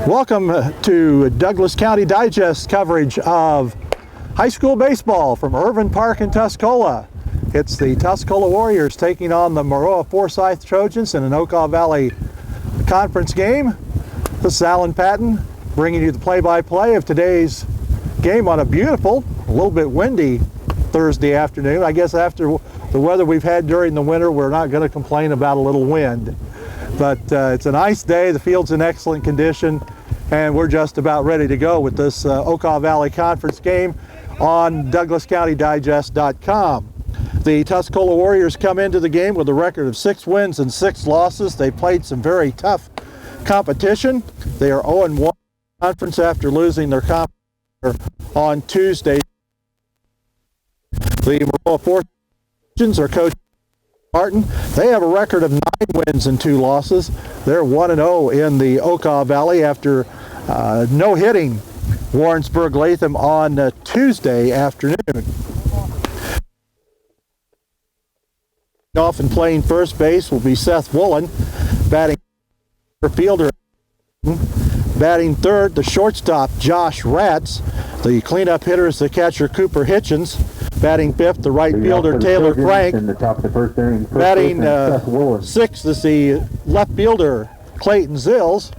Welcome to Douglas County Digest coverage of high school baseball from Irvin Park in Tuscola. It's the Tuscola Warriors taking on the Maroa-Forsyth Trojans in an Okaw Valley conference game. This is Alan Patton bringing you the play-by-play of today's game on a beautiful, a little bit windy Thursday afternoon. I guess after the weather we've had during the winter, we're not going to complain about a little wind. But it's a nice day, the field's in excellent condition, and we're just about ready to go with this Okaw Valley Conference game on DouglasCountyDigest.com. The Tuscola Warriors come into the game with a record of 6 wins and 6 losses. They played some very tough competition. They are 0-1 conference after losing their conference on Tuesday. The Maroa-Forsyth are coached Martin. They have a record of 9 wins and 2 losses. They're 1-0 in the Okaw Valley after no-hitting Warrensburg-Latham on Tuesday afternoon. Off and playing first base will be Seth Woolen, batting fielder. Batting third, the shortstop Josh Ratz. The cleanup hitter is the catcher Cooper Hitchens. Batting fifth, the right fielder Taylor Frank. In the top of the first inning, batting sixth is the left fielder Clayton Zills.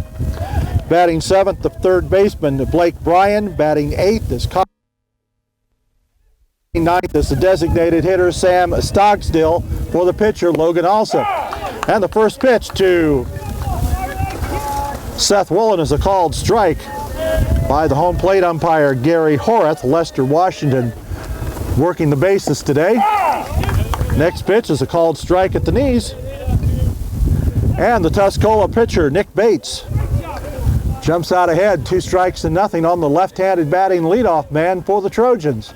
Batting seventh, the third baseman Blake Bryan. Batting eighth is ninth is the designated hitter Sam Stogsdill for the pitcher Logan Alsop. And the first pitch to Seth Woolen is a called strike by the home plate umpire Gary Horath. Lester Washington working the bases today. Next pitch is a called strike at the knees. And the Tuscola pitcher, Nick Bates, jumps out ahead, 2 strikes to nothing on the left-handed batting leadoff man for the Trojans.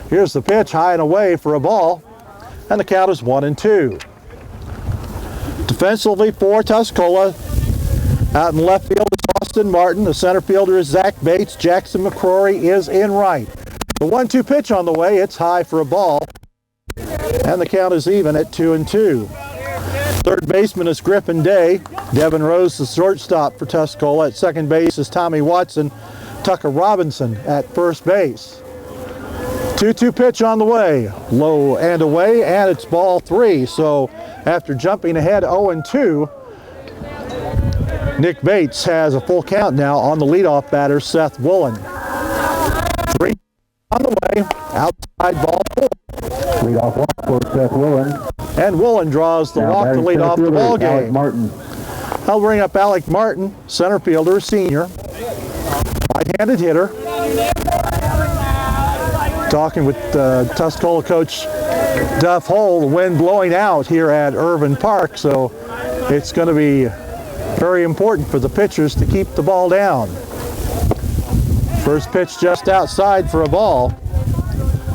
Here's the pitch, high and away for a ball, and the count is 1-2. Defensively for Tuscola, out in left field is Austin Martin. The center fielder is Zach Bates. Jackson McCrory is in right. The 1-2 pitch on the way, it's high for a ball, and the count is even at 2-2. Third baseman is Griffin Day. Devin Rose, the shortstop for Tuscola. At second base is Tommy Watson. Tucker Robinson at first base. 2-2 pitch on the way, low and away, and it's ball 3. So after jumping ahead 0-2, Nick Bates has a full count now on the leadoff batter, Seth Woolen. 3 on the way, outside ball 4. Leadoff walk for Seth Woolen. And Woolen draws the walk to lead off the ball game. I'll bring up Alec Martin, center fielder, senior, right-handed hitter. Talking with Tuscola coach Duff Hole, the wind blowing out here at Irvin Park, so it's going to be very important for the pitchers to keep the ball down. First pitch just outside for a ball.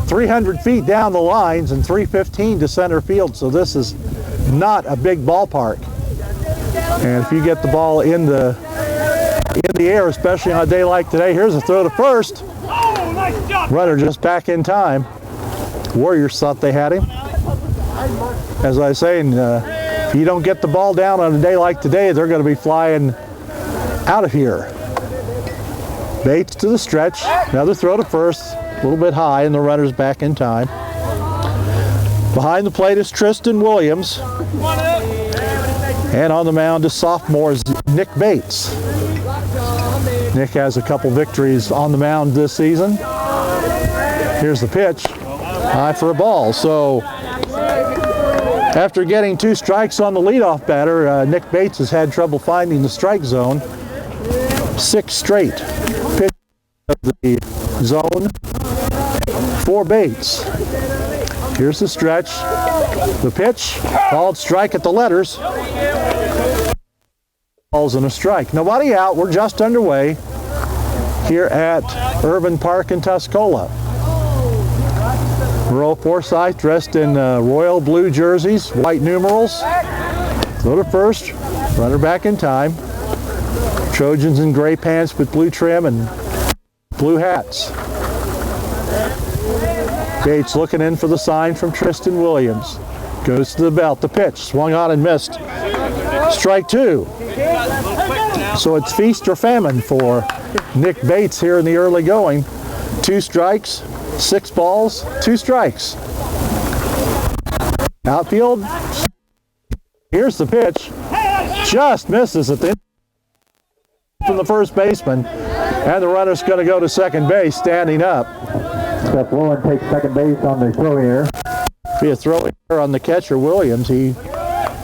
300 feet down the lines and 315 to center field, so this is not a big ballpark. And if you get the ball in the air, especially on a day like today, here's a throw to first. Runner just back in time. Warriors thought they had him. As I was saying, if you don't get the ball down on a day like today, they're going to be flying out of here. Bates to the stretch. Another throw to first. A little bit high, and the runner's back in time. Behind the plate is Tristan Williams. And on the mound is sophomore Nick Bates. Nick has a couple victories on the mound this season. Here's the pitch. High for a ball. So after getting 2 strikes on the leadoff batter, Nick Bates has had trouble finding the strike zone. 6 straight pitch of the zone for Bates. Here's the stretch. The pitch, called strike at the letters. Balls and a strike. Nobody out. We're just underway here at Irvin Park in Tuscola. Maroa-Forsyth dressed in royal blue jerseys, white numerals. Throw to first. Runner back in time. Trojans in gray pants with blue trim and blue hats. Bates looking in for the sign from Tristan Williams. Goes to the belt. The pitch swung on and missed. Strike 2. So it's feast or famine for Nick Bates here in the early going. 2 strikes, 6 balls, 2 strikes. Outfield. Here's the pitch. Just misses at the end from the first baseman. And the runner's going to go to second base standing up. Seth Willen takes second base on the throw error. Be a throw error on the catcher, Williams. He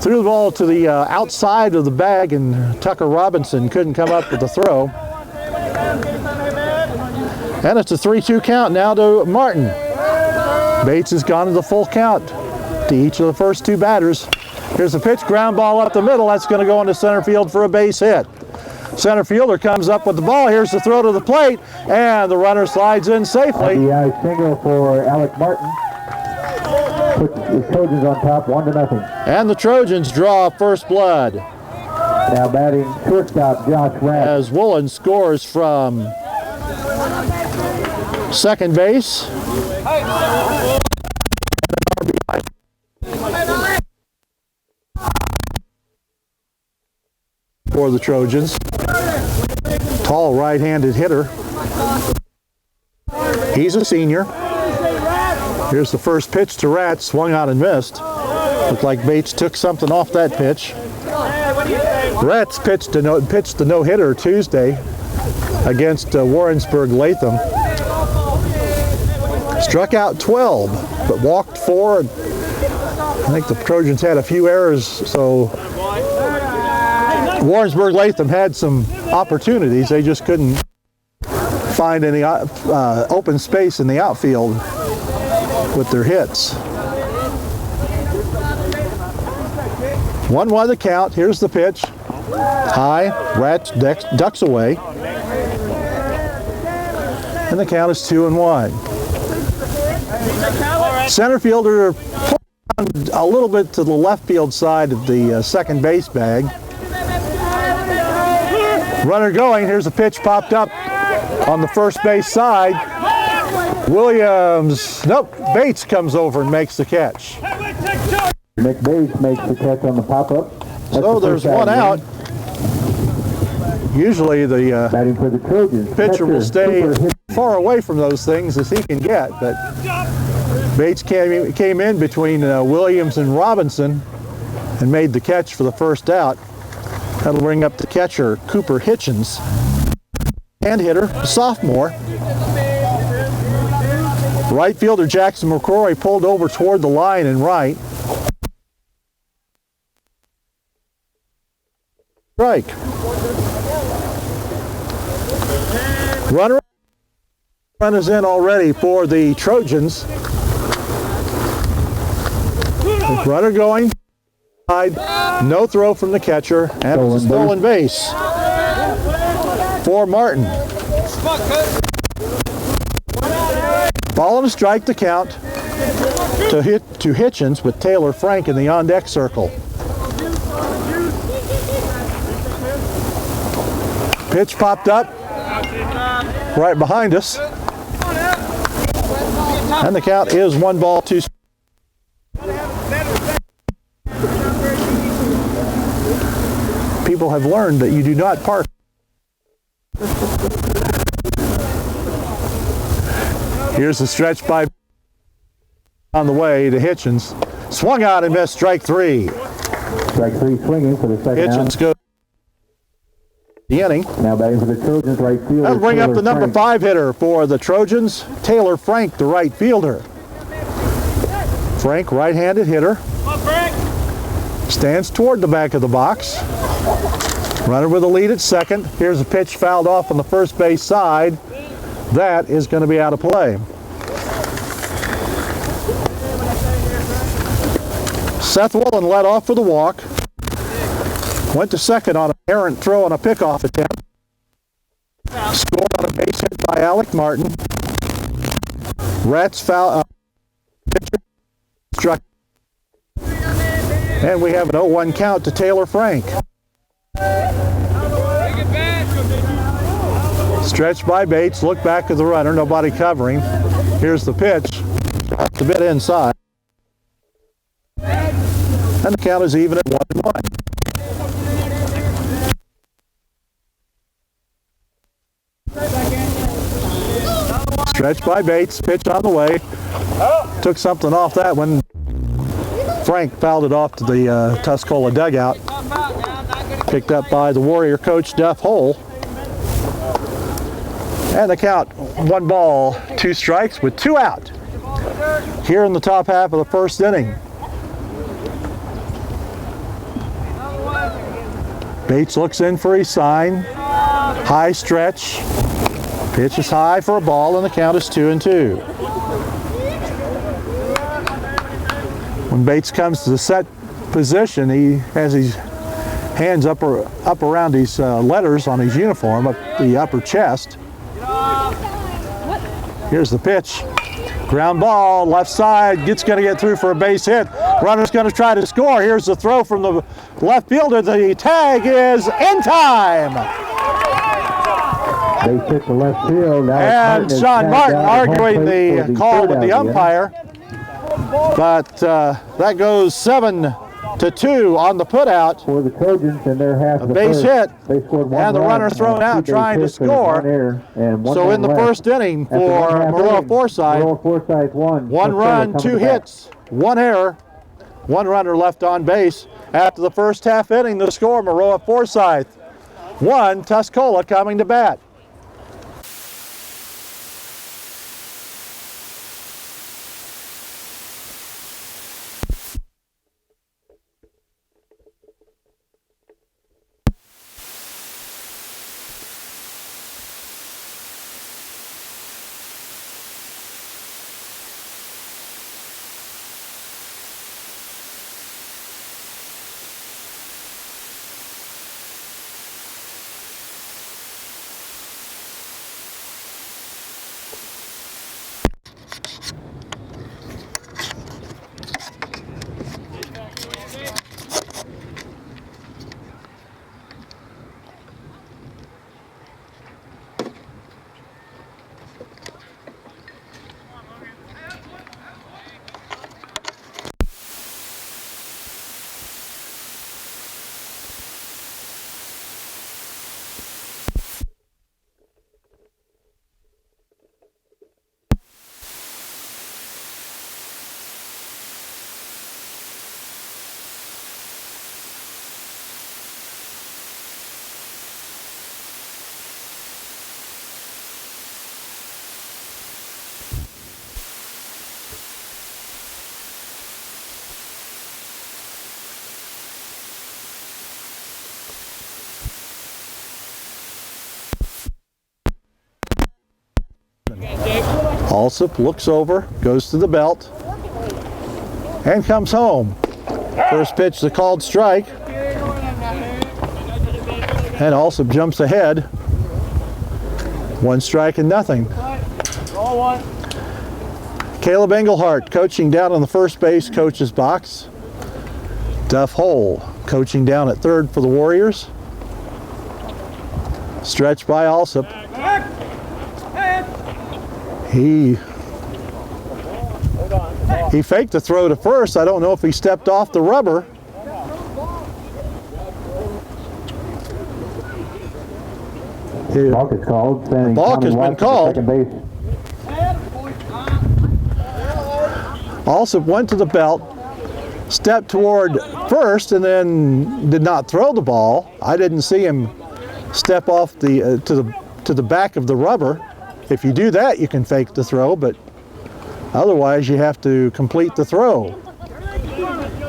threw the ball to the outside of the bag, and Tucker Robinson couldn't come up with the throw. And it's a 3-2 count now to Martin. Bates has gone to the full count to each of the first 2 batters. Here's a pitch, ground ball up the middle. That's going to go into center field for a base hit. Center fielder comes up with the ball. Here's the throw to the plate, and the runner slides in safely. The single for Alec Martin puts the Trojans on top, 1-0. And the Trojans draw first blood. Now batting shortstop Josh Rapp. As Woolen scores from second base. For the Trojans. Tall right-handed hitter. He's a senior. Here's the first pitch to Ratt, swung out and missed. Looked like Bates took something off that pitch. Ratt's pitched the no-hitter Tuesday against Warrensburg Latham. Struck out 12, but walked 4. I think the Trojans had a few errors, so Warrensburg Latham had some opportunities. They just couldn't find any open space in the outfield with their hits. 1-1 the count. Here's the pitch. High. Ratt ducks away. And the count is 2-1. Center fielder a little bit to the left field side of the second base bag. Runner going. Here's a pitch popped up on the first base side. Williams, nope, Bates comes over and makes the catch. Nick Bates makes the catch on the pop-up. So there's one out. Usually the batting for the Trojans. pitcher will stay far away from those things as he can get, but Bates came in between Williams and Robinson and made the catch for the first out. That'll bring up the catcher, Cooper Hitchens. And hitter, sophomore. Right fielder Jackson McCrory pulled over toward the line and right. Strike. Run is in already for the Trojans. Runner going. No throw from the catcher, and it's a stolen base for Martin. Ball and a strike to count to Hitchens with Taylor Frank in the on-deck circle. Pitch popped up right behind us, and the count is 1-2. People have learned that you do not park. Here's the stretch by on the way to Hitchens. Swung out and missed, strike 3. Strike 3 swinging for the second Hitchens goes the inning. Now batting for the Trojans, right fielder. That'll bring up the number Frank. 5 hitter for the Trojans, Taylor Frank, the right fielder. Frank, right-handed hitter. Stands toward the back of the box. Runner with a lead at second. Here's a pitch fouled off on the first base side. That is going to be out of play. Seth Woolen led off for the walk. Went to second on an errant throw on a pickoff attempt. Scored on a base hit by Alec Martin. Ratt's foul. Pitcher struck. And we have an 0-1 count to Taylor Frank. Stretched by Bates, look back at the runner, nobody covering. Here's the pitch, it's a bit inside. And the count is even at 1-1. Stretched by Bates, pitch on the way. Took something off that one. Frank fouled it off to the Tuscola dugout. Picked up by the Warrior coach, Duff Hole. And the count, 1 ball, 2 strikes with 2 out. Here in the top half of the first inning. Bates looks in for his sign. High stretch. Pitch is high for a ball, and the count is 2-2. When Bates comes to the set position, he has his hands up around his letters on his uniform, up the upper chest. Here's the pitch. Ground ball, left side, going to get through for a base hit. Runner's going to try to score. Here's the throw from the left fielder. The tag is in time. They hit the left field. And Sean Martin arguing the call with the umpire. But that goes 7-2 on the putout. For the Trojans in their half. A base hit. They scored 1 and the runner thrown out trying to score. So in the first inning for Maroa-Forsyth, 1 run, 2 hits, 1 error, 1 runner left on base. After the first half inning, the score, Maroa-Forsyth 1, Tuscola coming to bat. Alsop looks over, goes to the belt, and comes home. First pitch, the called strike. And Alsop jumps ahead. 1 strike and nothing. Caleb Engelhart coaching down on the first base coach's box. Duff Hole coaching down at third for the Warriors. Stretch by Alsop. He faked the throw to first. I don't know if he stepped off the rubber. Balk is called. Balk has been called. Alsop went to the belt, stepped toward first, and then did not throw the ball. I didn't see him step off the to the back of the rubber. If you do that, you can fake the throw, but otherwise you have to complete the throw.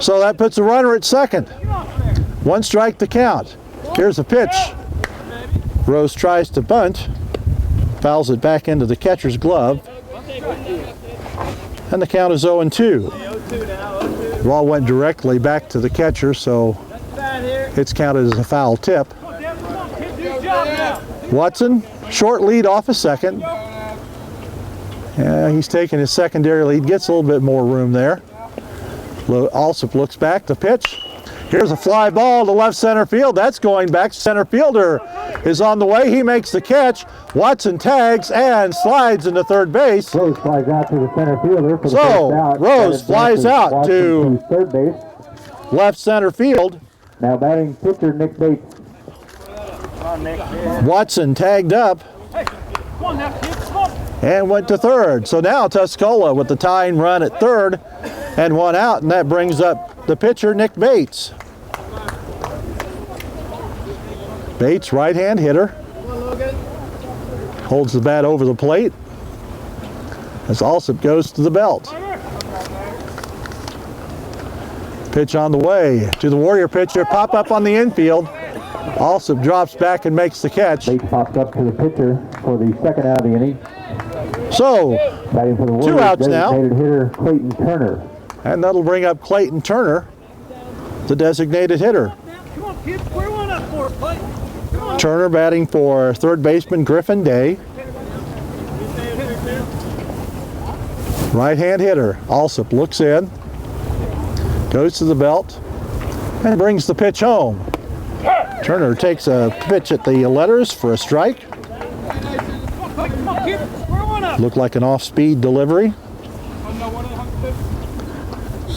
So that puts a runner at second. 1 strike to count. Here's a pitch. Rose tries to bunt, fouls it back into the catcher's glove, and the count is 0-2. The ball went directly back to the catcher, so it's counted as a foul tip. Watson, short lead off a second. Yeah, he's taking his secondary lead, gets a little bit more room there. Alsop looks back, the pitch. Here's a fly ball to left center field. That's going back. Center fielder is on the way. He makes the catch. Watson tags and slides into third base. Rose flies out to the center fielder for the so first out. Rose flies out to third base. Left center field. Now batting pitcher Nick Bates. Watson tagged up. and went to third. So now Tuscola with the tying run at third and one out, and that brings up the pitcher, Nick Bates. Bates, right-hand hitter, holds the bat over the plate as Alsop goes to the belt. Pitch on the way to the Warrior pitcher, pop up on the infield. Alsop drops back and makes the catch. Bates pops up to the pitcher for the second out of the inning. So, Batting for the Warriors, 2 outs now. Designated hitter Clayton Turner. And that'll bring up Clayton Turner, the designated hitter. Come on, kid, square one up for it, buddy. Turner batting for third baseman Griffin Day. Right-hand hitter. Alsop looks in, goes to the belt, and brings the pitch home. Turner takes a pitch at the letters for a strike. Come on, kid, square one up. Looked like an off-speed delivery.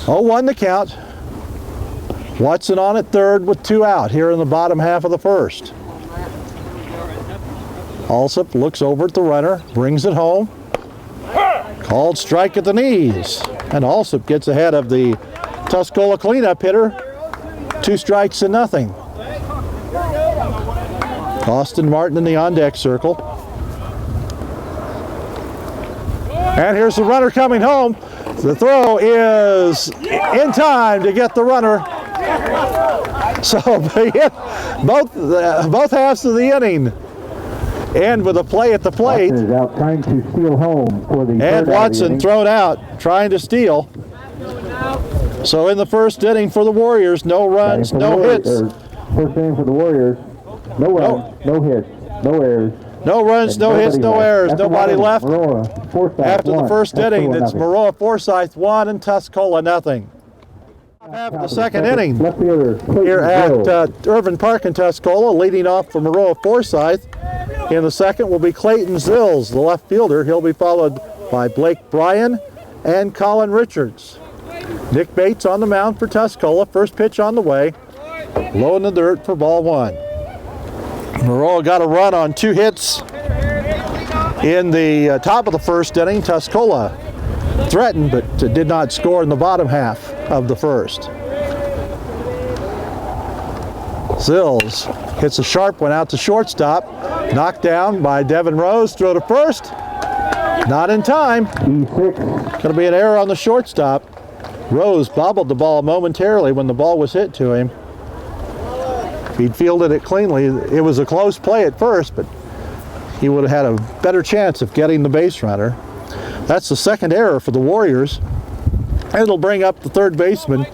0-1 the count. Watson on at third with 2 out here in the bottom half of the first. Alsop looks over at the runner, brings it home. Called strike at the knees. And Alsop gets ahead of the Tuscola cleanup hitter. 2 strikes to nothing. Austin Martin in the on-deck circle. And here's the runner coming home. The throw is in time to get the runner. So both halves of the inning end with a play at the plate. Watson is out trying to steal home for the And Watson thrown out, trying to steal. So in the first inning for the Warriors, no runs, no hits. First inning for the Warriors, no runs, no hits, no errors. No runs, no hits, no errors. Nobody left. Maroa-Forsyth After the first inning, it's nothing. Maroa-Forsyth 1 and Tuscola nothing. Half of the second inning Left fielder, here Clayton at Irvin Park in Tuscola, leading off for Maroa-Forsyth. In the second will be Clayton Zills, the left fielder. He'll be followed by Blake Bryan and Colin Richards. Nick Bates on the mound for Tuscola. First pitch on the way. Low in the dirt for ball 1. Maroa got a run on 2 hits in the top of the first inning. Tuscola threatened but did not score in the bottom half of the first. Zills hits a sharp one out to shortstop. Knocked down by Devin Rose. Throw to first. Not in time. E6. Going to be an error on the shortstop. Rose bobbled the ball momentarily when the ball was hit to him. If he'd fielded it cleanly, it was a close play at first, but he would have had a better chance of getting the base runner. That's the second error for the Warriors. And it'll bring up the third baseman,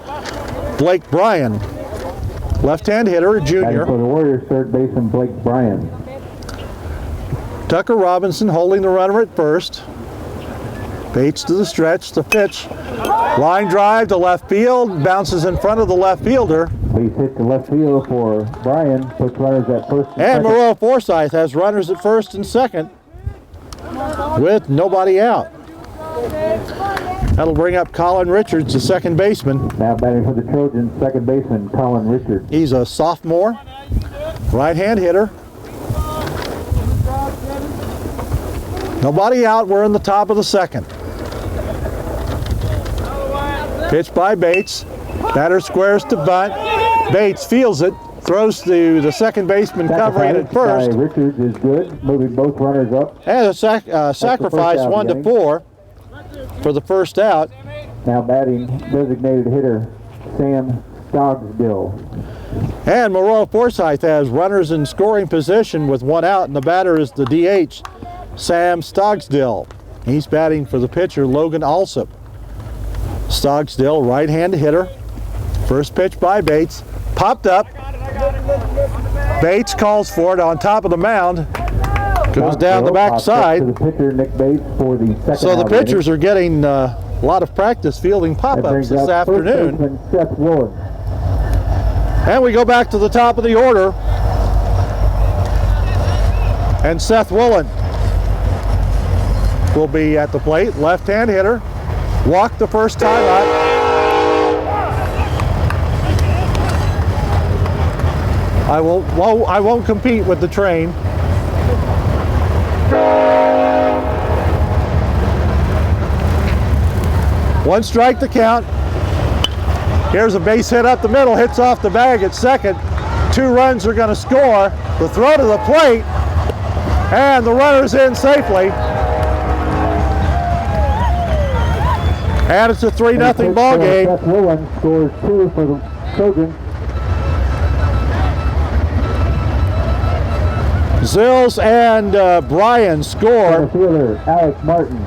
Blake Bryan. Left-hand hitter, a junior. For the Warriors, third baseman Blake Bryan. Tucker Robinson holding the runner at first. Bates to the stretch, the pitch. Line drive to left field, bounces in front of the left fielder. Base hit to left field for Bryan, puts runners at first and And second. Maroa-Forsyth has runners at first and second with nobody out. That'll bring up Colin Richards, the second baseman. Now batting for the Trojans, second baseman Colin Richards. He's a sophomore, right-hand hitter. Nobody out, we're in the top of the second. Pitch by Bates. Batter squares to bunt. Bates fields it, throws to the second baseman covering at first. Richards is good, moving both runners up. And a sacrifice out 1-4 for the first out. Now batting designated hitter Sam Stogsdill. And Maroa-Forsyth has runners in scoring position with 1 out, and the batter is the DH, Sam Stogsdill. He's batting for the pitcher, Logan Alsop. Stogsdill, right-hand hitter. First pitch by Bates. Popped up. Bates calls for it on top of the mound. Goes down the backside. To the pitcher, Nick Bates, for the second So the out pitchers are getting a lot of practice fielding pop-ups this afternoon. First baseman Seth Woolen. And we go back to the top of the order. And Seth Woolen will be at the plate. Left-hand hitter. Walked the first time out. I won't 1 strike the count. Here's a base hit up the middle, hits off the bag at second. 2 runs are going to score. The throw to the plate, and the runner's in safely. And it's a 3-0 ball game. Seth Woolen scores 2 for the Trojans. Zills and Bryan score. Center fielder Alec Martin.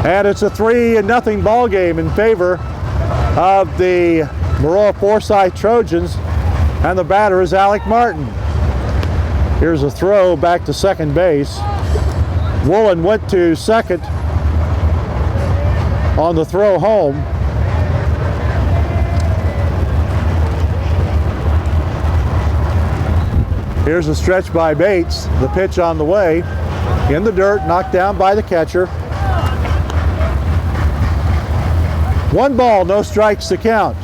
And it's a 3-0 ball game in favor of the Maroa-Forsyth Trojans. And the batter is Alec Martin. Here's a throw back to second base. Woolen went to second on the throw home. Here's a stretch by Bates. The pitch on the way. In the dirt, knocked down by the catcher. 1 ball, no strikes to count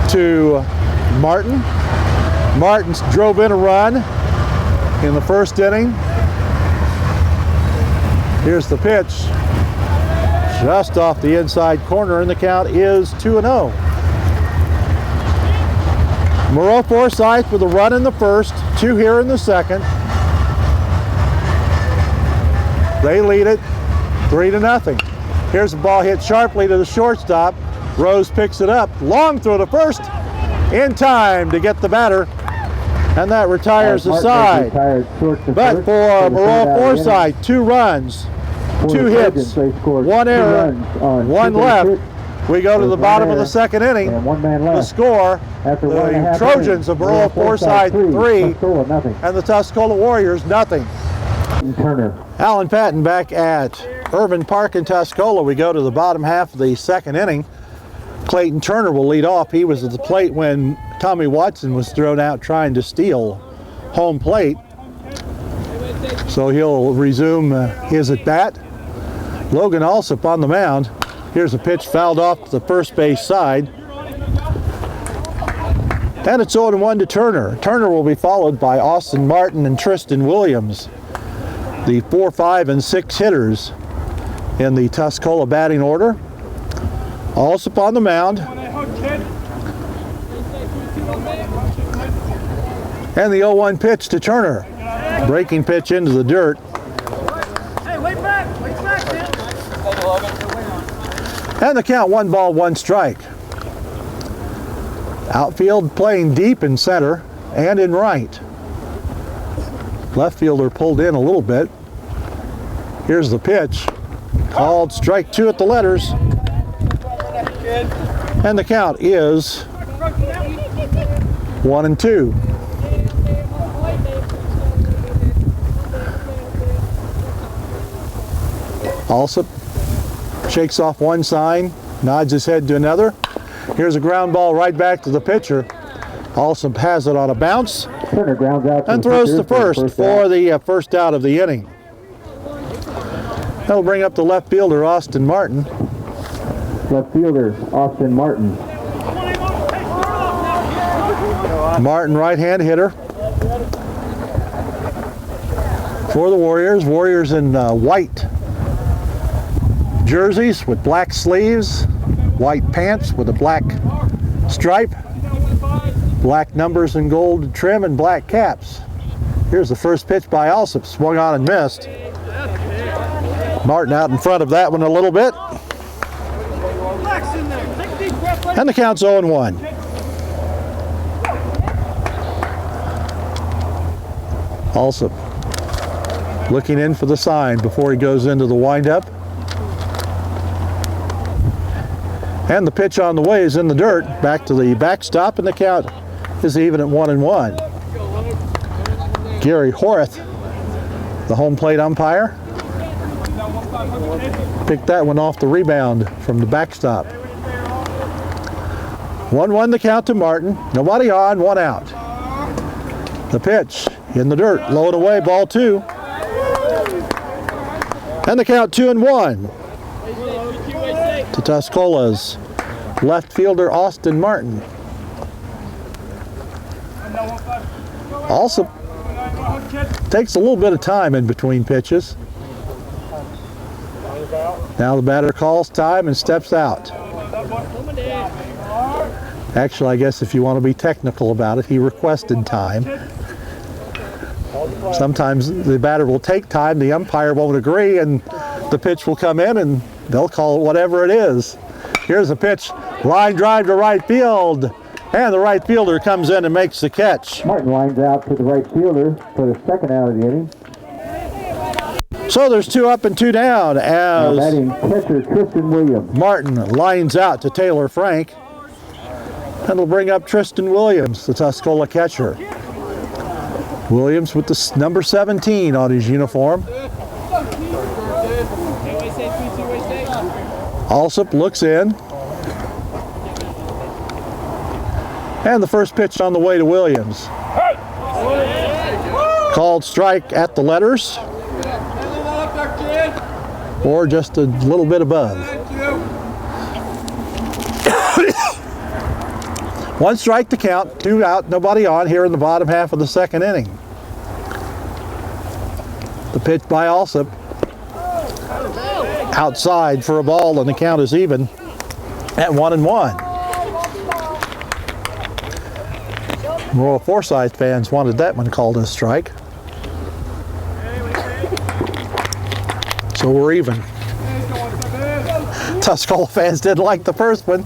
to Martin. Martin drove in a run in the first inning. Here's the pitch. Just off the inside corner, and the count is 2-0. Maroa-Forsyth with a run in the first, 2 here in the second. They lead it 3-0. Here's the ball hit sharply to the shortstop. Rose picks it up. Long throw to first. In time to get the batter. And that retires the side. But for Maroa-Forsyth, 2 runs, 2 hits, 1 error, 1 left. We go to the bottom of the second inning. The score, the Trojans of Maroa-Forsyth 3 and the Tuscola Warriors 0. Turner. Alan Patton back at Irvin Park in Tuscola. We go to the bottom half of the second inning. Clayton Turner will lead off. He was at the plate when Tommy Watson was thrown out trying to steal home plate. So he'll resume his at bat. Logan Alsop on the mound. Here's a pitch fouled off to the first base side. And it's 0-1 to Turner. Turner will be followed by Austin Martin and Tristan Williams, the 4, 5, and 6 hitters in the Tuscola batting order. Alsop on the mound. And the 0-1 pitch to Turner. Breaking pitch into the dirt. Hey, wait back, man. And the count 1 ball, 1 strike. Outfield playing deep in center and in right. Left fielder pulled in a little bit. Here's the pitch. Called strike 2 at the letters. And the count is 1-2. Alsop shakes off one sign, nods his head to another. Here's a ground ball right back to the pitcher. Alsop has it on a bounce Turner grounds out and throws to first for the first out of the inning. That'll bring up the left fielder, Austin Martin. Left fielder, Austin Martin. Martin, right-hand hitter for the Warriors. Warriors in white jerseys with black sleeves, white pants with a black stripe, black numbers and gold trim, and black caps. Here's the first pitch by Alsop, swung on and missed. Martin out in front of that one a little bit. And the count's 0-1. Alsop looking in for the sign before he goes into the windup. And the pitch on the way is in the dirt, back to the backstop, and the count is even at 1-1. Gary Horath, the home plate umpire, picked that one off the rebound from the backstop. 1-1 the count to Martin. Nobody on, 1 out. The pitch in the dirt, low and away, ball 2. And the count 2-1 to Tuscola's left fielder, Austin Martin. Also Takes a little bit of time in between pitches. Now the batter calls time and steps out. Actually, I guess if you want to be technical about it, he requested time. Sometimes the batter will take time, the umpire won't agree, and the pitch will come in and they'll call it whatever it is. Here's a pitch, line drive to right field, and the right fielder comes in and makes the catch. Martin lines out to the right fielder for the second out of the inning. So there's 2 up and 2 down as Batting catcher Tristan Williams. Martin lines out to Taylor Frank. And it'll bring up Tristan Williams, the Tuscola catcher. Williams with the number 17 on his uniform. Alsop looks in. And the first pitch on the way to Williams. Called strike at the letters. Or just a little bit above. 1 strike to count, 2 out, nobody on here in the bottom half of the second inning. The pitch by Alsop. Outside for a ball, and the count is even at 1-1. Maroa-Forsyth fans wanted that one called a strike. So we're even. Tuscola fans didn't like the first one.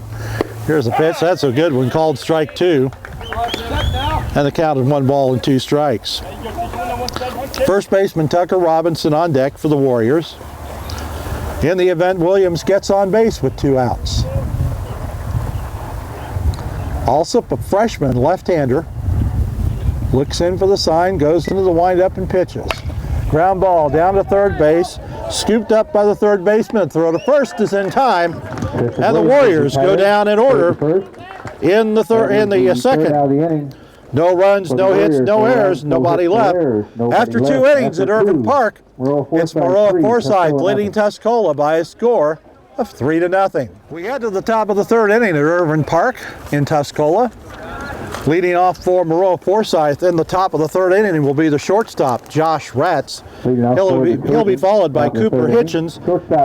Here's a pitch, that's a good one, called strike 2. And the count is 1 ball and 2 strikes. First baseman Tucker Robinson on deck for the Warriors. In the event, Williams gets on base with 2 outs. Alsop, a freshman left-hander, looks in for the sign, goes into the windup and pitches. Ground ball down to third base, scooped up by the third baseman. Throw to first is in time, and the Warriors go down in order in the second. No runs, no hits, no errors, nobody left. After 2 innings at Irvin Park, it's Maroa-Forsyth leading Tuscola by a score of 3-0. We head to the top of the 3rd inning at Irvin Park in Tuscola. Leading off for Maroa-Forsyth in the top of the 3rd inning will be the shortstop, Josh Ratz. He'll be followed by Cooper Hitchens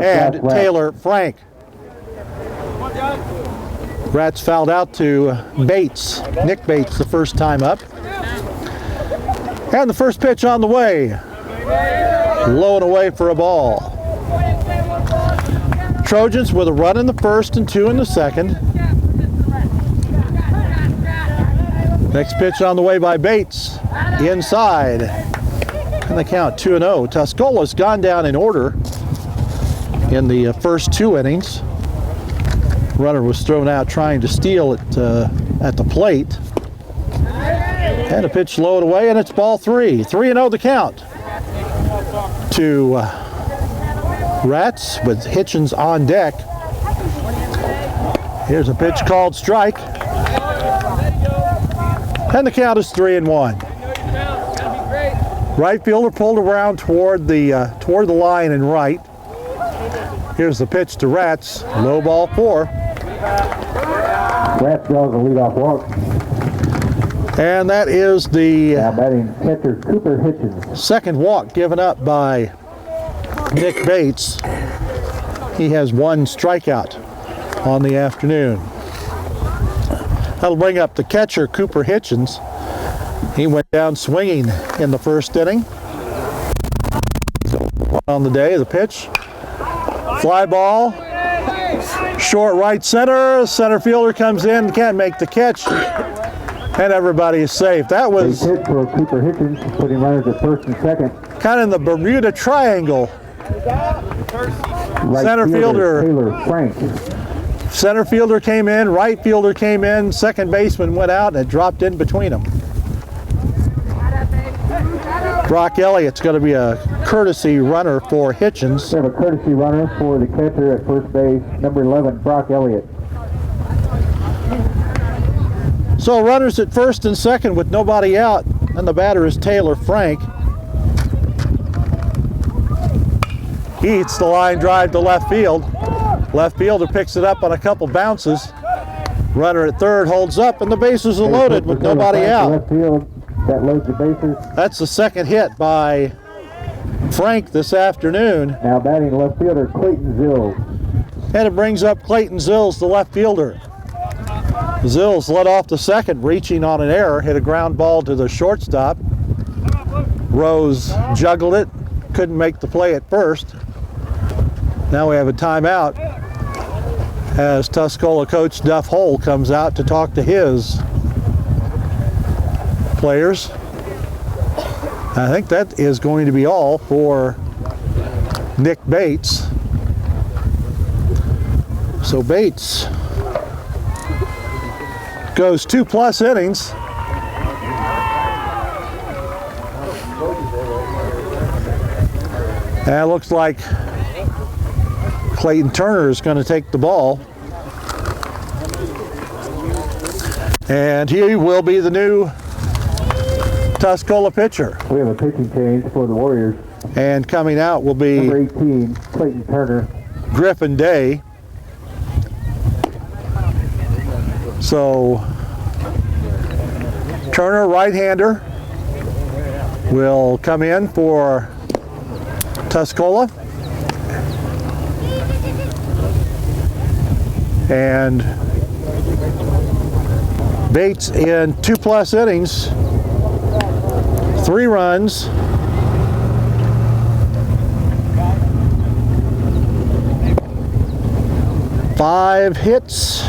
and Taylor Frank. Ratz fouled out to Bates, Nick Bates, the first time up. And the first pitch on the way. Low and away for a ball. Trojans with a run in the first and 2 in the second. Next pitch on the way by Bates, inside. And the count 2-0. Tuscola's gone down in order in the first 2 innings. Runner was thrown out trying to steal it at the plate. And a pitch low and away, and it's ball 3. 3-0 the count to Ratz with Hitchens on deck. Here's a pitch called strike. And the count is 3-1. Right fielder pulled around toward the line and right. Here's the pitch to Ratz. Low ball 4. Ratz draws a leadoff walk. And that is the batting catcher Cooper Hitchens. Second walk given up by Nick Bates. He has 1 strikeout on the afternoon. That'll bring up the catcher, Cooper Hitchens. He went down swinging in the first inning. On the day, the pitch. Fly ball. Short right center. Center fielder comes in, can't make the catch. And everybody is safe. That was hit for Cooper Hitchens, putting runners at first and second. Kind of in the Bermuda Triangle. Right Center fielder Taylor Frank. Center fielder came in, right fielder came in, second baseman went out, and it dropped in between them. Brock Elliott's going to be a courtesy runner for Hitchens. We have a courtesy runner for the catcher at first base, number 11, Brock Elliott. So runners at first and second with nobody out, and the batter is Taylor Frank. He hits the line drive to left field. Left fielder picks it up on a couple bounces. Runner at third holds up, and the bases are loaded with nobody out. Left field, That loads the bases. That's the second hit by Frank this afternoon. Now batting left fielder Clayton Zills. And it brings up Clayton Zills, the left fielder. Zills led off the second, reaching on an error, hit a ground ball to the shortstop. Rose juggled it, couldn't make the play at first. Now we have a timeout as Tuscola coach Duff Hole comes out to talk to his players. I think that is going to be all for Nick Bates. So Bates goes 2+ innings. And it looks like Clayton Turner is going to take the ball. And he will be the new Tuscola pitcher. We have a pitching change for the Warriors. And coming out will be number 18, Clayton Turner. Griffin Day. So Turner, right-hander, will come in for Tuscola. And Bates in 2+ innings, 3 runs, 5 hits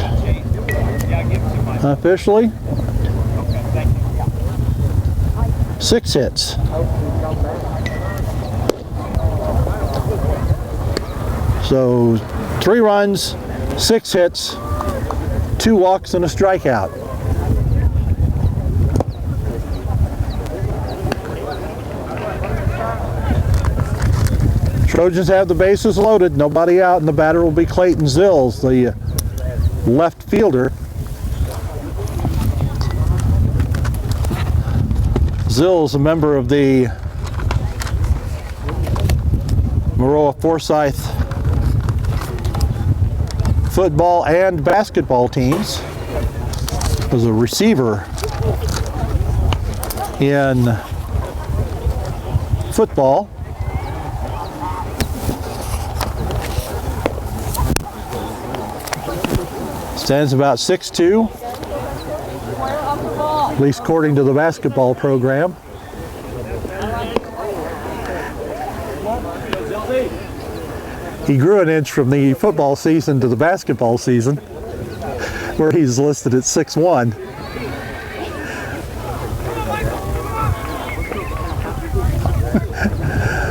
officially, 6 hits. So 3 runs, 6 hits, 2 walks and a strikeout. Trojans have the bases loaded, nobody out, and the batter will be Clayton Zills, the left fielder. Zills, a member of the Maroa-Forsyth football and basketball teams, was a receiver in football. Stands about 6'2", at least according to the basketball program. He grew an inch from the football season to the basketball season, where he's listed at 6'1".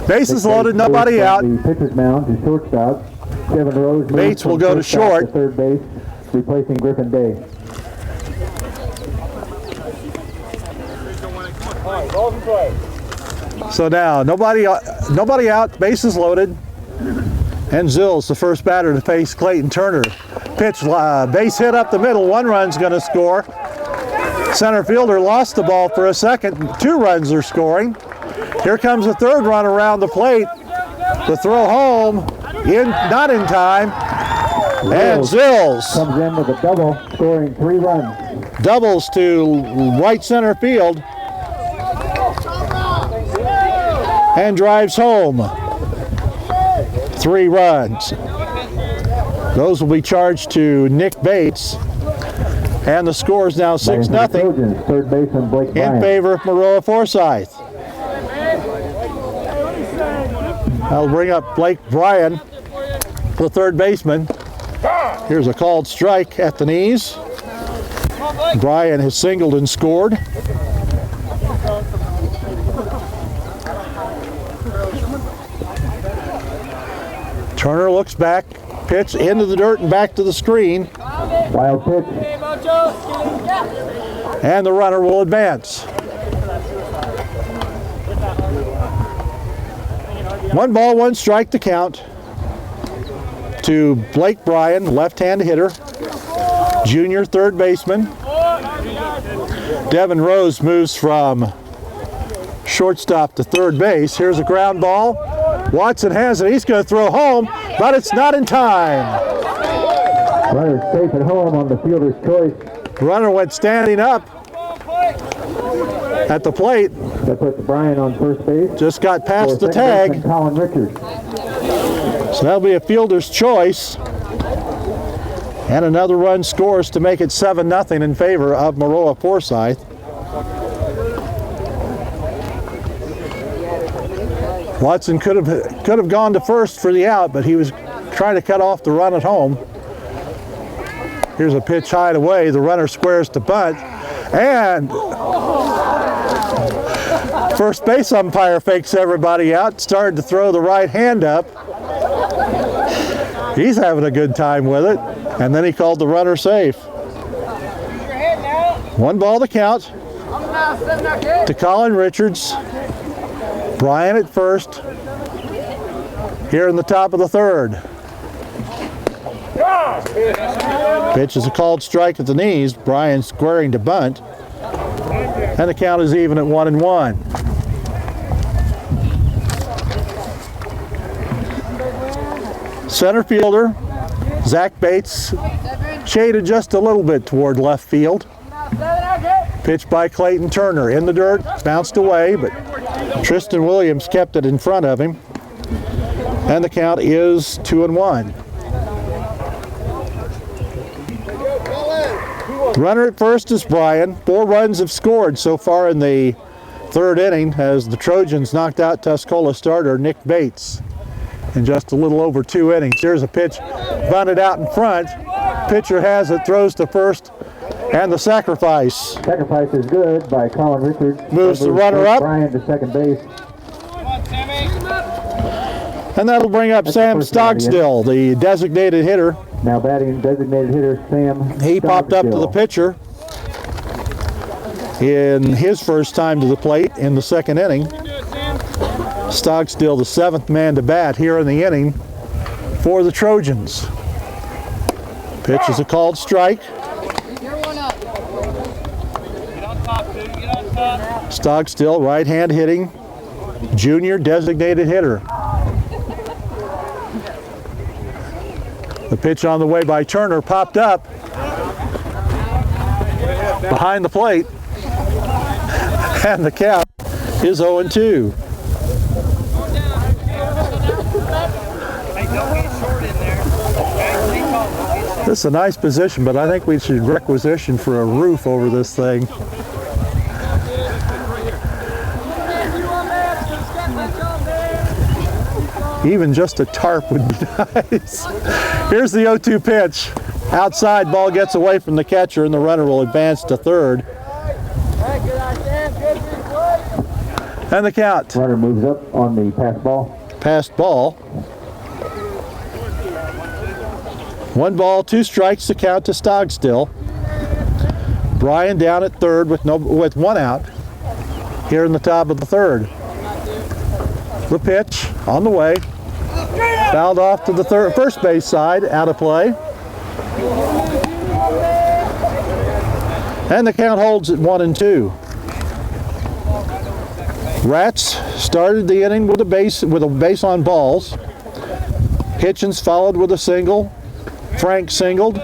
Bases loaded, nobody out. The pitcher's mound to shortstop. Kevin Rose. Bates will go to short. To third base, replacing Griffin Day. So now nobody out, bases loaded, and Zills, the first batter to face Clayton Turner. Pitch, base hit up the middle. 1 run's going to score. Center fielder lost the ball for a second. 2 runs are scoring. Here comes the 3rd run around the plate. The throw home, not in time. And Zills comes in with a double, scoring 3 runs. Doubles to right center field and drives home 3 runs. Those will be charged to Nick Bates. And the score is now 6-0 third baseman Blake in Bryant. favor of Maroa-Forsyth. I'll bring up Blake Bryan, the third baseman. Here's a called strike at the knees. Bryan has singled and scored. Turner looks back, pitch into the dirt and back to the screen. Wild pitch. And the runner will advance. 1 ball, 1 strike to count to Blake Bryan, left-hand hitter, junior third baseman. Devin Rose moves from shortstop to third base. Here's a ground ball. Watson has it. He's going to throw home, but it's not in time. Runner safe at home on the fielder's choice. Runner went standing up. At the plate, That puts Brian on first base. just got For past the second tag, baseman, Colin Richards. so that'll be a fielder's choice. And another run scores to make it 7-0 in favor of Maroa-Forsyth. Watson could have gone to first for the out, but he was trying to cut off the run at home. Here's a pitch high and away. The runner squares to bunt, and first base umpire fakes everybody out. Started to throw the right hand up. He's having a good time with it, and then he called the runner safe. 1 ball to count to Colin Richards. Brian at first, here in the top of the third. Pitch is a called strike at the knees. Brian squaring to bunt. And the count is even at 1-1. Center fielder, Zach Bates, shaded just a little bit toward left field. Pitch by Clayton Turner in the dirt, bounced away, but Tristan Williams kept it in front of him. And the count is 2-1. Runner at first is Brian. 4 runs have scored so far in the third inning as the Trojans knocked out Tuscola starter Nick Bates in just a little over 2 innings. Here's a pitch bunted out in front. Pitcher has it, throws to first, and the sacrifice. Sacrifice is good by Colin Richards. Moves the runner up. Brian to second base. And that'll bring up Sam Stockstill, the designated hitter. Now batting designated hitter Sam. He popped up to the pitcher in his first time to the plate in the second inning. Stockstill, the 7th man to bat here in the inning for the Trojans. Pitch is a called strike. Stockstill, right hand hitting, junior designated hitter. The pitch on the way by Turner popped up behind the plate, and the count is 0-2. This is a nice position, but I think we should requisition for a roof over this thing. Even just a tarp would be nice. Here's the 0-2 pitch. Outside, ball gets away from the catcher, and the runner will advance to third. And the count. Runner moves up on the pass ball. Passed ball. 1 ball, 2 strikes to count to Stockstill. Brian down at third with 1 out here in the top of the third. The pitch on the way. Fouled off to the first base side, out of play. And the count holds at 1-2. Rats started the inning with a base on balls. Hitchens followed with a single. Frank singled.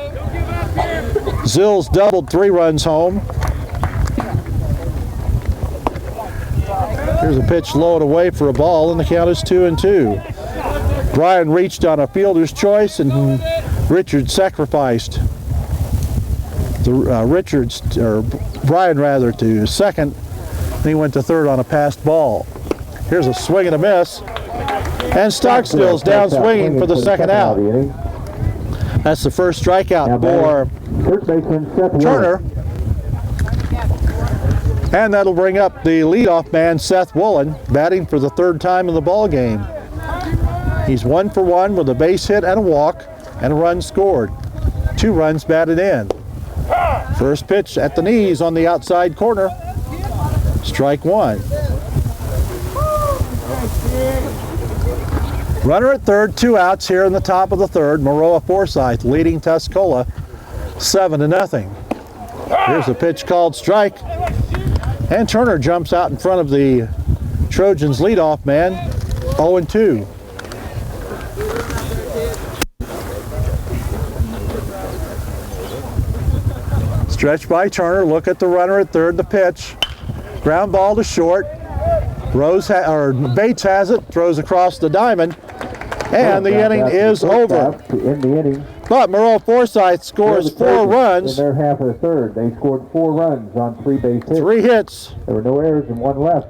Zills doubled, 3 runs home. Here's a pitch low and away for a ball, and the count is 2-2. Brian reached on a fielder's choice, and Richards sacrificed. Brian rather, to second, and he went to third on a passed ball. Here's a swing and a miss, and Stockstill's down swinging for the second out. That's the first strikeout for Turner. And that'll bring up the leadoff man, Seth Woolen, batting for the 3rd time in the ball game. He's 1 for 1 with a base hit and a walk and a run scored. 2 runs batted in. First pitch at the knees on the outside corner. Strike 1. Runner at third, 2 outs here in the top of the third. Maroa-Forsyth leading Tuscola 7-0. Here's a pitch called strike. And Turner jumps out in front of the Trojans leadoff man, 0-2. Stretch by Turner, look at the runner at third, the pitch. Ground ball to short. Bates has it, throws across the diamond, and the inning is over. In the inning. But Maroa-Forsyth scores 4 runs. In their half of the third, they scored 4 runs on 3 base hits. 3 hits. There were no errors and 1 left.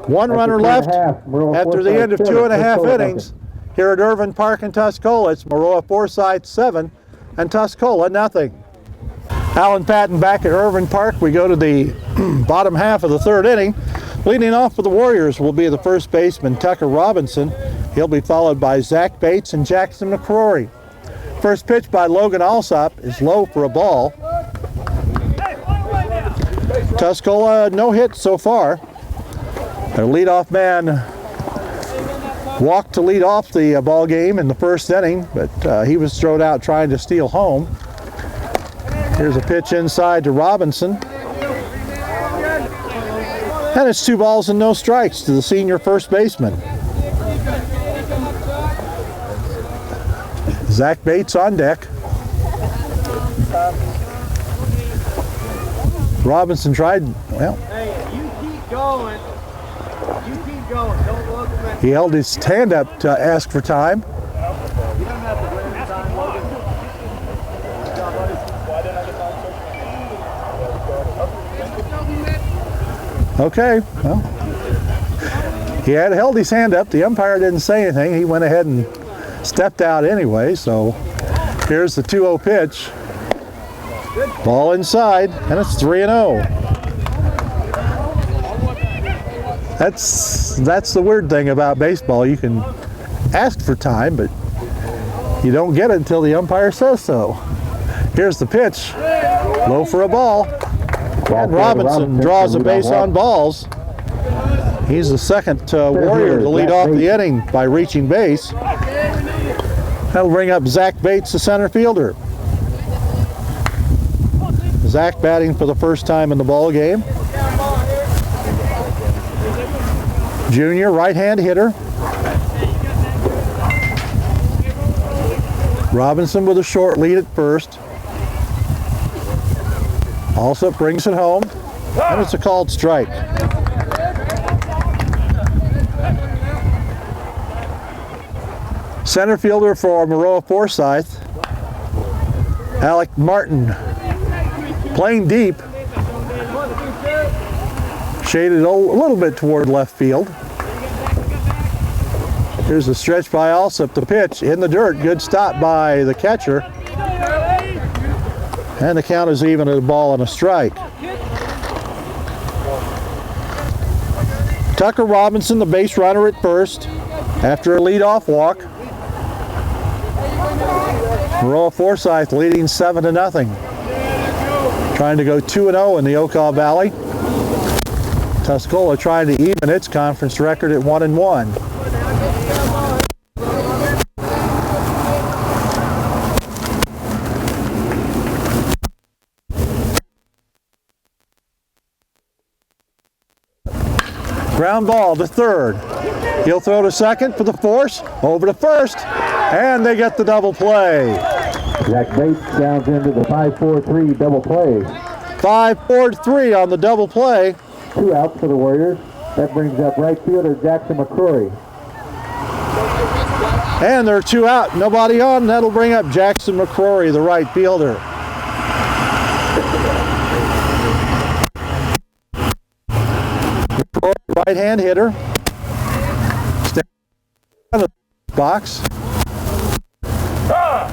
1 runner left after the end of 2.5 innings. Here at Irvin Park in Tuscola, it's Maroa-Forsyth 7 and Tuscola nothing. Alan Patton back at Irvin Park. We go to the bottom half of the 3rd inning. Leading off for the Warriors will be the first baseman, Tucker Robinson. He'll be followed by Zach Bates and Jackson McCrory. First pitch by Logan Alsop is low for a ball. Tuscola, no hit so far. Their leadoff man walked to lead off the ball game in the 1st inning, but he was thrown out trying to steal home. Here's a pitch inside to Robinson. And it's 2 balls and no strikes to the senior first baseman. Zach Bates on deck. Robinson tried, well. Hey, you keep going. You keep going. Don't look at me. He held his hand up to ask for time. You don't have to win the time, Logan. Okay, well, he had held his hand up. The umpire didn't say anything. He went ahead and stepped out anyway, so here's the 2-0 pitch. Ball inside, and it's 3-0. That's the weird thing about baseball. You can ask for time, but you don't get it until the umpire says so. Here's the pitch. Low for a ball. And Robinson draws a base on balls. He's the second Warrior to lead off the inning by reaching base. That'll bring up Zach Bates, the center fielder. Zach batting for the first time in the ball game. Junior right-hand hitter. Robinson with a short lead at first. Also brings it home, and it's a called strike. Center fielder for Maroa-Forsyth, Alec Martin, playing deep, shaded a little bit toward left field. Here's a stretch by Alsop, the pitch in the dirt, good stop by the catcher. And the count is even at a ball and a strike. Tucker Robinson, the base runner at first, after a leadoff walk. Maroa-Forsyth leading 7-0. Trying to go 2-0 in the Okaw Valley. Tuscola trying to even its conference record at 1-1. Ground ball to third. He'll throw to second for the force. Over to first. And they get the double play. Zach Bates downs into the 5-4-3 double play. 5-4-3 on the double play. 2 outs for the Warriors. That brings up right fielder Jackson McCrory. And there are 2 out. Nobody on. That'll bring up Jackson McCrory, the right fielder. Right-hand hitter. Stand in the box.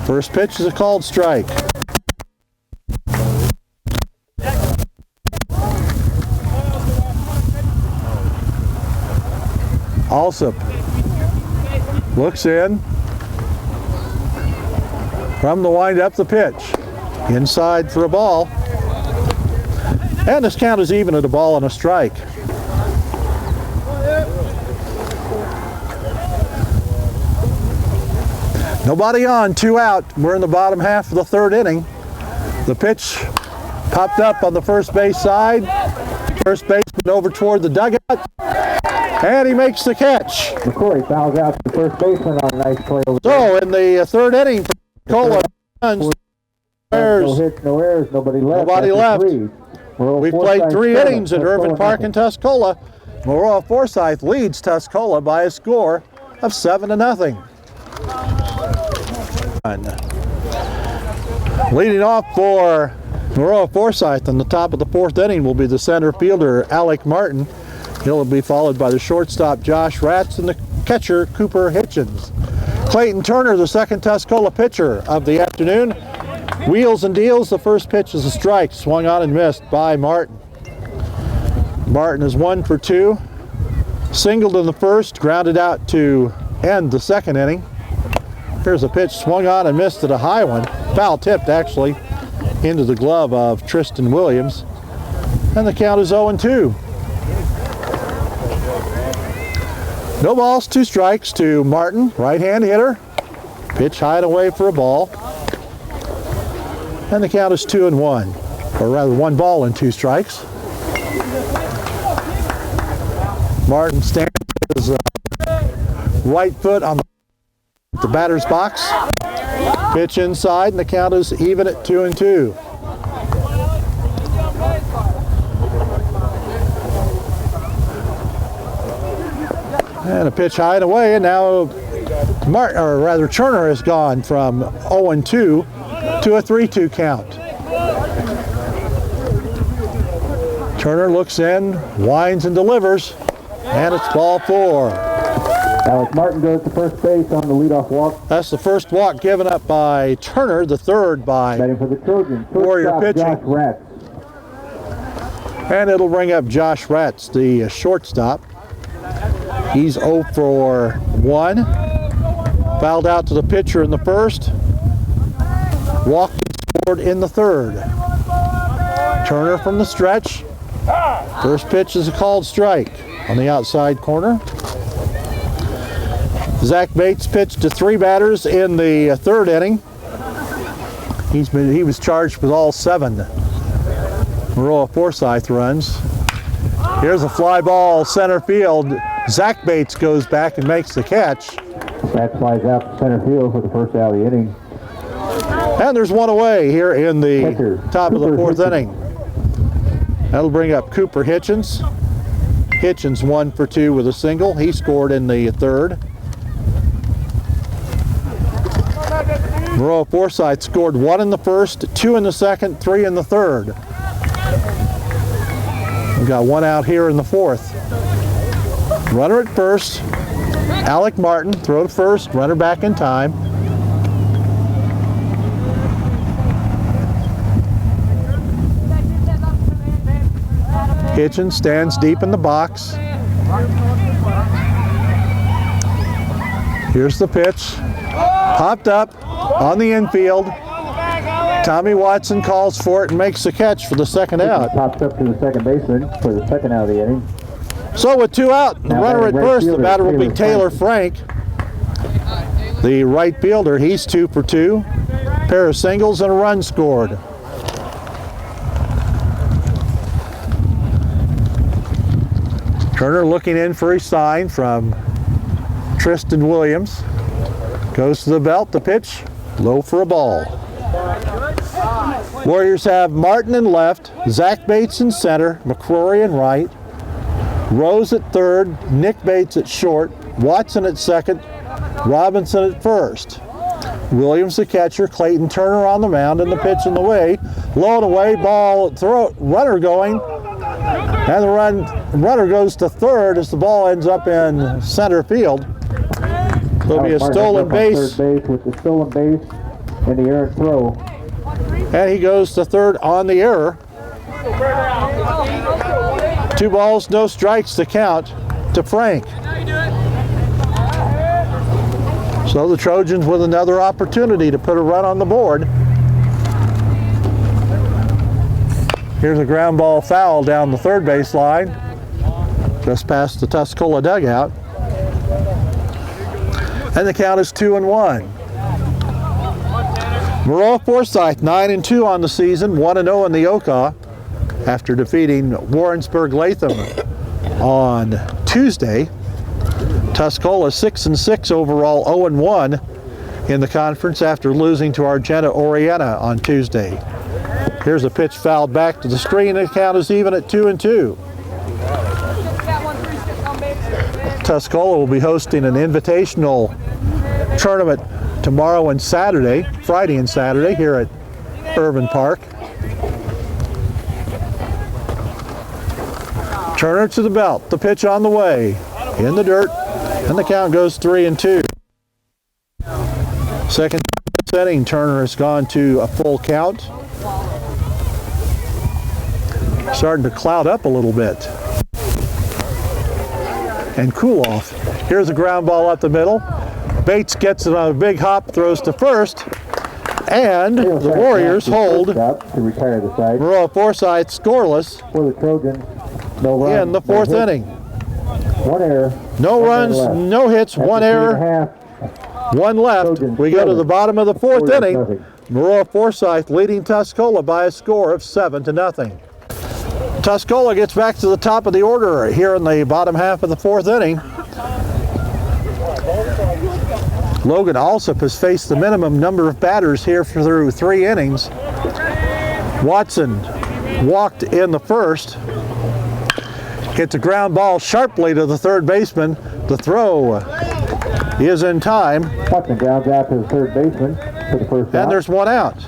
First pitch is a called strike. Alsop looks in. From the windup, the pitch. Inside for a ball. And this count is even at a ball and a strike. Nobody on, 2 out. We're in the bottom half of the 3rd inning. The pitch popped up on the first base side. First baseman over toward the dugout. And he makes the catch. McCrory fouls out the first baseman on a nice play over there. So in the 3rd inning, Cola runs. No hits, no errors, nobody left. Nobody left. We've played 3 innings at Irvin Park in Tuscola. Maroa-Forsyth leads Tuscola by a score of 7-0. Leading off for Maroa-Forsyth on the top of the 4th inning will be the center fielder, Alec Martin. He'll be followed by the shortstop, Josh Ratz, and the catcher, Cooper Hitchens. Clayton Turner, the second Tuscola pitcher of the afternoon. Wheels and deals. The first pitch is a strike, swung on and missed by Martin. Martin is 1 for 2. Singled in the first, grounded out to end the 2nd inning. Here's a pitch swung on and missed at a high one. Foul tipped, actually, into the glove of Tristan Williams. And the count is 0-2. No balls, 2 strikes to Martin, right-hand hitter. Pitch high and away for a ball. And the count is 2-1, or rather 1 ball and 2 strikes. Martin stands his right foot on the batter's box. Pitch inside, and the count is even at 2-2. And a pitch high and away, and now Turner has gone from 0-2 to a 3-2 count. Turner looks in, winds and delivers, and it's ball 4. Alec Martin goes to first base on the leadoff walk. That's the first walk given up by Turner, the third by Batting for the Trojans, Warrior pitching. Josh Ratz. And it'll bring up Josh Ratz, the shortstop. He's 0 for 1. Fouled out to the pitcher in the first. Walked and scored in the third. Turner from the stretch. First pitch is a called strike on the outside corner. Zach Bates pitched to 3 batters in the 3rd inning. He was charged with all 7 Maroa-Forsyth runs. Here's a fly ball center field. Zach Bates goes back and makes the catch. That flies out to center field for the first out of the inning. And there's 1 away here in the Pitcher, top Cooper of the 4th Hitchens. inning. That'll bring up Cooper Hitchens. Hitchens 1 for 2 with a single. He scored in the 3rd. Maroa-Forsyth scored 1 in the first, 2 in the second, 3 in the third. We've got 1 out here in the 4th. Runner at first. Alec Martin, throw to first, runner back in time. Hitchens stands deep in the box. Here's the pitch. Popped up on the infield. Tommy Watson calls for it and makes the catch for the 2nd out. Pops up to the second baseman for the 2nd out of the inning. So with 2 out, the runner at first, the batter will be Taylor Frank. The right fielder, he's 2 for 2. Pair of singles and a run scored. Turner looking in for a sign from Tristan Williams. Goes to the belt, the pitch, low for a ball. Warriors have Martin in left, Zach Bates in center, McCrory in right, Rose at third, Nick Bates at short, Watson at second, Robinson at first. Williams the catcher, Clayton Turner on the mound, and the pitch in the way. Low and away, ball, runner going, and the runner goes to third as the ball ends up in center field. There'll be a stolen base. Third base with the stolen base and the errant throw. And he goes to third on the error. 2 balls, no strikes to count to Frank. So the Trojans with another opportunity to put a run on the board. Here's a ground ball foul down the third base line, just past the Tuscola dugout. And the count is 2-1. Maroa-Forsyth 9-2 on the season, 1-0 in the Oka after defeating Warrensburg-Latham on Tuesday. Tuscola 6-6 overall, 0-1 in the conference after losing to Argenta Oriena on Tuesday. Here's a pitch fouled back to the screen. The count is even at 2-2. Tuscola will be hosting an invitational tournament tomorrow and Saturday, Friday and Saturday, here at Irvin Park. Turner to the belt, the pitch on the way, in the dirt, and the count goes 3-2. Second inning, Turner has gone to a full count. Starting to cloud up a little bit. And cool off. Here's a ground ball up the middle. Bates gets it on a big hop, throws to first, and the Warriors hold Maroa-Forsyth scoreless for the Trojans. No runs, in the fourth inning. One error. No runs, no hits, one error, one left. We go to the bottom of the fourth inning. Maroa-Forsyth leading Tuscola by a score of 7-0. Tuscola gets back to the top of the order here in the bottom half of the fourth inning. Logan Alsop has faced the minimum number of batters here through 3 innings. Watson walked in the first. Hits a ground ball sharply to the third baseman. The throw is in time. Watson grounds out to the third baseman for the first out. And there's one out.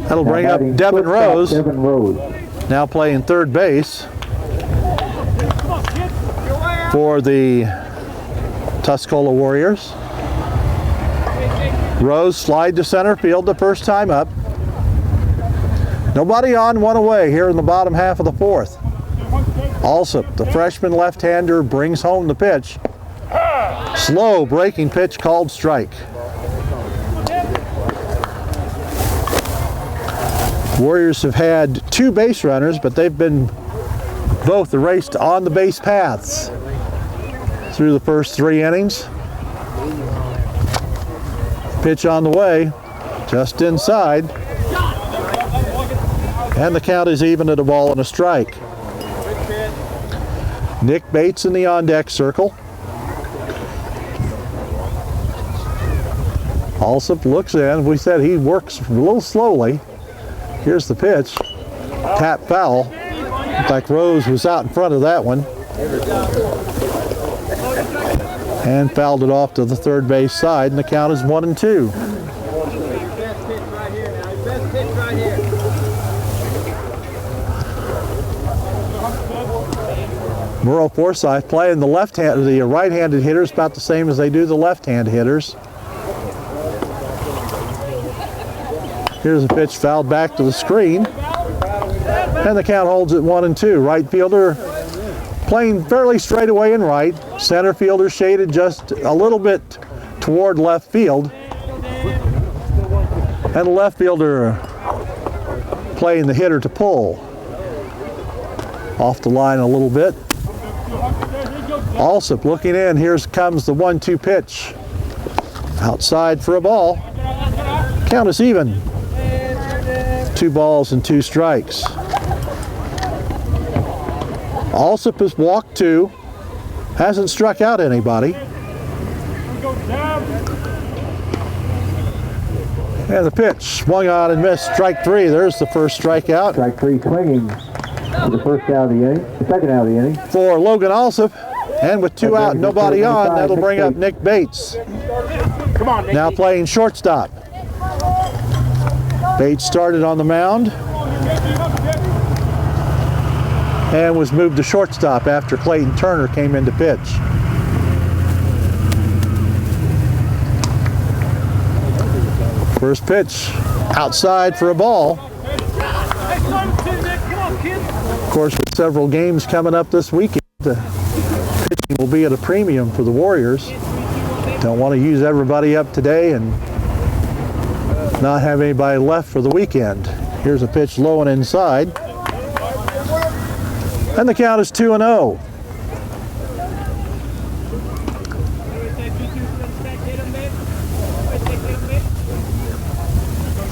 That'll bring up Devin Rose. Devin Rose. Now playing third base for the Tuscola Warriors. Rose slide to center field the first time up. Nobody on, one away here in the bottom half of the fourth. Alsop, the freshman left-hander, brings home the pitch. Slow breaking pitch called strike. Warriors have had 2 base runners, but they've been both erased on the base paths through the first 3 innings. Pitch on the way, just inside. And the count is even at a ball and a strike. Nick Bates in the on-deck circle. Alsop looks in. We said he works a little slowly. Here's the pitch. Tap foul. Looked like Rose was out in front of that one. And fouled it off to the third base side, and the count is 1-2. Maroa-Forsyth playing the the right-handed hitters about the same as they do the left-hand hitters. Here's a pitch fouled back to the screen. And the count holds at 1-2. Right fielder playing fairly straight away and right. Center fielder shaded just a little bit toward left field. And the left fielder playing the hitter to pull. Off the line a little bit. Alsop looking in. Here comes the 1-2 pitch. Outside for a ball. Count is even. 2 balls and 2 strikes. Alsop has walked 2. Hasn't struck out anybody. And the pitch swung on and missed. Strike 3. There's the first strikeout. Strike 3 swinging for the first out of the inning. The second out of the inning. For Logan Alsop. And with 2 out and nobody on, that'll bring up Nick Bates. Come on, Nick. Now playing shortstop. Bates started on the mound and was moved to shortstop after Clayton Turner came in to pitch. First pitch outside for a ball. Of course, with several games coming up this weekend, the pitching will be at a premium for the Warriors. Don't want to use everybody up today and not have anybody left for the weekend. Here's a pitch low and inside. And the count is 2-0.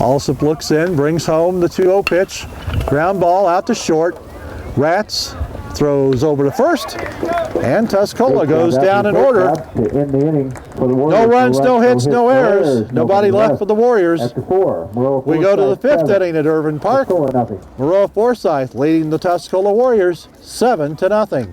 Alsop looks in, brings home the 2-0 pitch. Ground ball out to short. Rats throws over to first, and Tuscola goes down in order. To end the inning for the Warriors. No runs, no hits, no errors. Nobody left for the Warriors. At the 4. We go to the 5th inning at Irvin Park. Tuscola, nothing. Maroa-Forsyth leading the Tuscola Warriors 7-0.